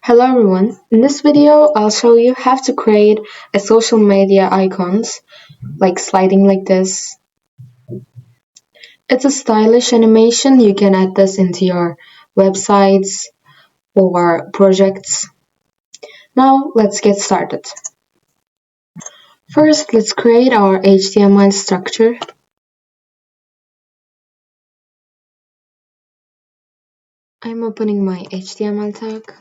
Hello everyone, in this video I'll show you how to create a social media icons like sliding like this. It's a stylish animation, you can add this into your websites or projects. Now let's get started. First let's create our HTML structure. I'm opening my HTML tag.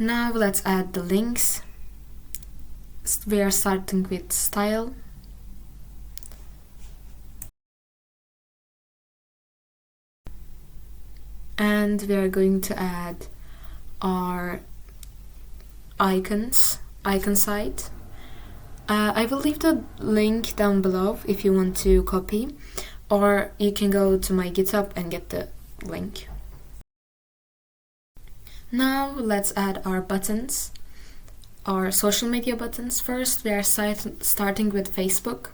Now let's add the links. We are starting with style. And we are going to add our icon site. I will leave the link down below if you want to copy, or you can go to my GitHub and get the link. Now let's add our buttons, our social media buttons. First we are starting with Facebook.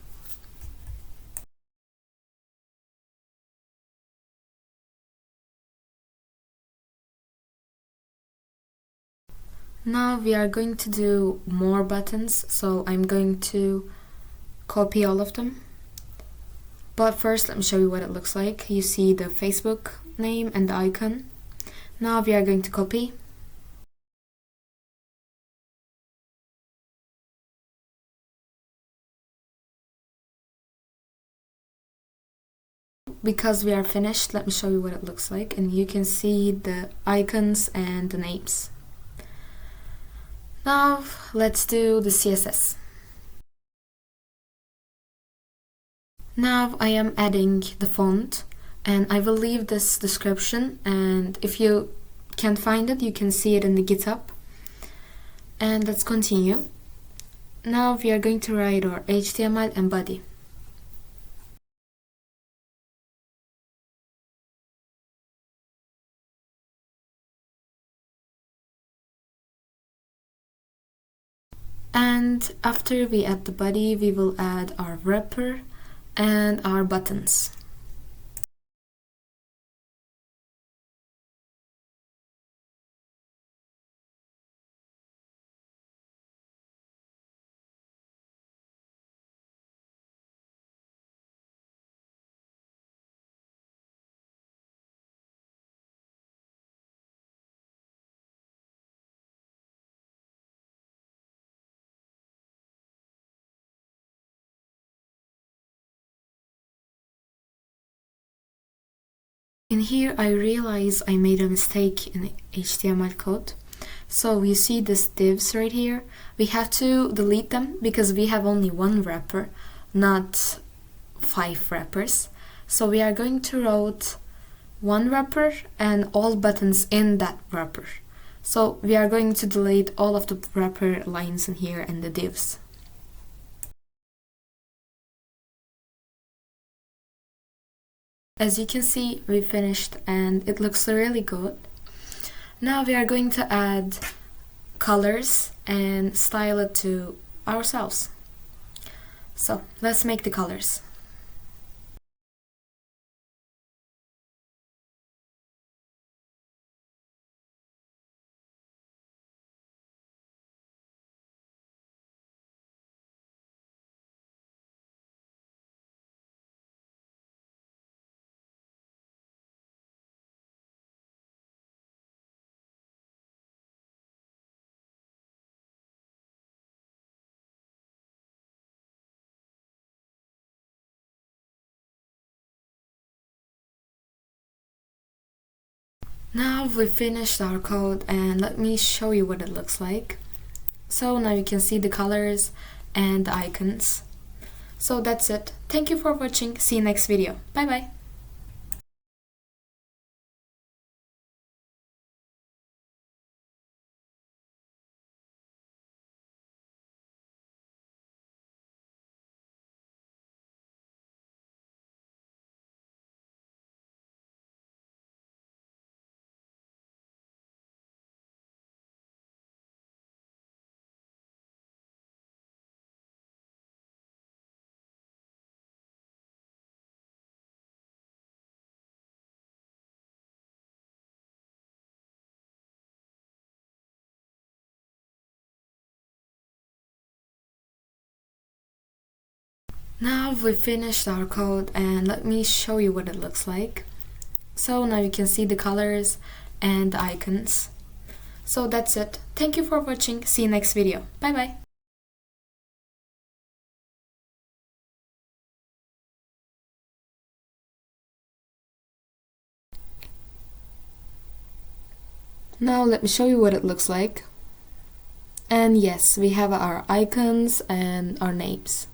Now we are going to do more buttons, so I'm going to copy all of them. But first let me show you what it looks like. You see the Facebook name and the icon. Now we are going to copy. Because we are finished, let me show you what it looks like, and you can see the icons and the names. Now let's do the CSS. Now I am adding the font, and I will leave this description, and if you can't find it you can see it in the GitHub. And let's continue. Now we are going to write our HTML and body. And after we add the body, we will add our wrapper and our buttons. In here I realize I made a mistake in the HTML code. So you see these divs right here, we have to delete them because we have only one wrapper, not 5 wrappers. So we are going to write one wrapper and all buttons in that wrapper. So we are going to delete all of the wrapper lines in here and the divs. As you can see, we finished and it looks really good. Now we are going to add colors and style it to ourselves. So let's make the colors. Now we finished our code and let me show you what it looks like. So now you can see the colors and the icons. So that's it. Thank you for watching. See you next video. Bye bye. Now we finished our code and let me show you what it looks like. So now you can see the colors and the icons. So that's it. Thank you for watching. See you next video. Bye bye. Now let me show you what it looks like. And yes, we have our icons and our names.